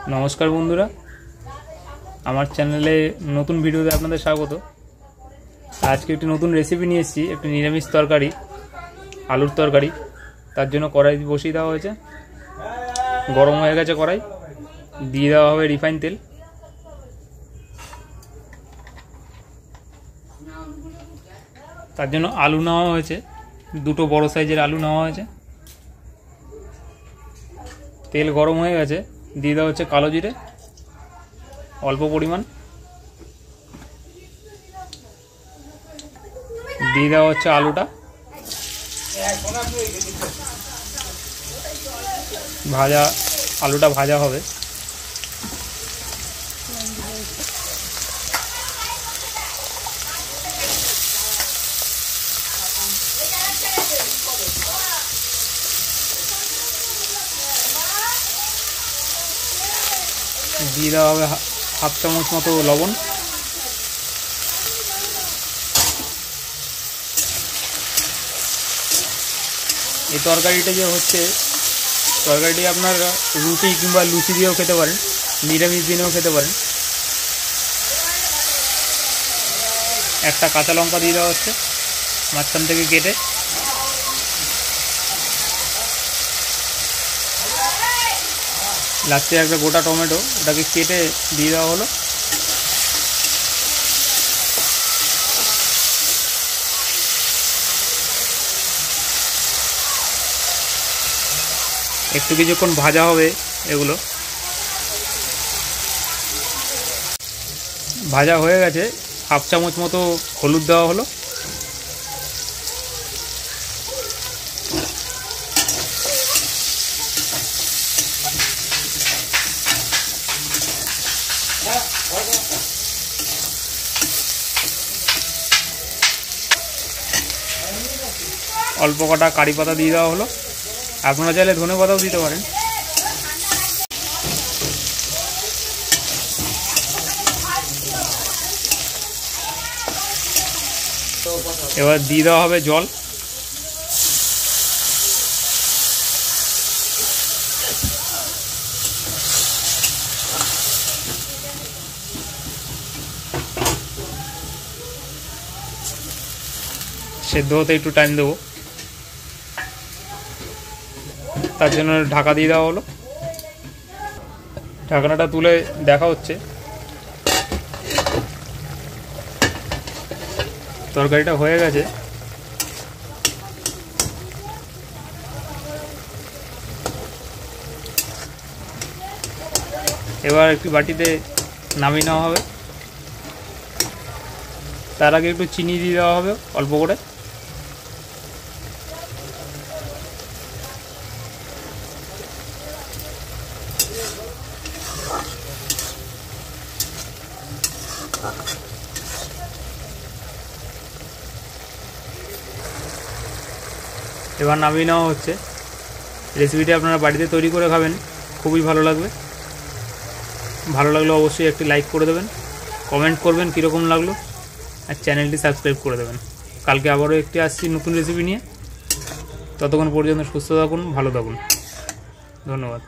नमस्कार बंधुरा आमार चैनेले नतून भिडियोते आपनादेर स्वागत। आज के एक नतून रेसिपि निये एसेछि, एक निरामिष तरकारी आलुर तरकारी। तार जोन्नो कड़ाई बसिए देওয়া হয়েছে, गरम হয়ে গেছে कड़ाई, দিয়ে দেওয়া হবে রিফাইন তেল। তার জন্য আলু নেওয়া হয়েছে, দুটো বড় সাইজের আলু নেওয়া হয়েছে। তেল গরম হয়ে গেছে, দিয়ে দেওয়া হচ্ছে কালো জিরে অল্প পরিমাণ, দিয়ে দেওয়া হচ্ছে আলুটা, আলুটা ভাজা হবে। দিয়ে দেওয়া হবে হাফ চামচ মতো লবণ, এই তরকারিটা যে হচ্ছে, তরকারিটি আপনার রুটি কিংবা লুচি দিয়েও খেতে পারেন, নিরামিষ দিনেও খেতে পারেন। একটা কাঁচা লঙ্কা দিয়ে দেওয়া হচ্ছে মাঝখান থেকে কেটে, লাস্টে একটা গোটা টমেটো ওটাকে কেটে দিয়ে দেওয়া হলো। একটু কিছুক্ষণ ভাজা হবে, এগুলো ভাজা হয়ে গেছে। হাফ চামচ মতো হলুদ দেওয়া হলো, অল্প কটা কারি পাতা দিয়ে দেওয়া হলো, আপনারা চাইলে ধনে পাতাও দিতে পারেন। এবার দিয়ে দেওয়া হবে জল, সেদ্ধ হতে একটু টাইম দেবো, তার জন্য ঢাকা দিয়ে দেওয়া হলো। ঢাকনাটা তুলে দেখা হচ্ছে তরকারিটা হয়ে গেছে। এবার একটি বাটিতে নামিয়ে নেওয়া হবে। তার আগে একটু চিনি দিয়ে দেওয়া হবে অল্প করে। এবার নামিয়ে নেওয়া হচ্ছে। রেসিপিটি আপনারা বাড়িতে তৈরি করে খাবেন, খুবই ভালো লাগবে। ভালো লাগলে অবশ্যই একটি লাইক করে দেবেন, কমেন্ট করবেন কীরকম লাগলো, আর চ্যানেলটি সাবস্ক্রাইব করে দেবেন। কালকে আবারও একটি আসছি নতুন রেসিপি নিয়ে। ততক্ষণ পর্যন্ত সুস্থ থাকুন, ভালো থাকুন, ধন্যবাদ।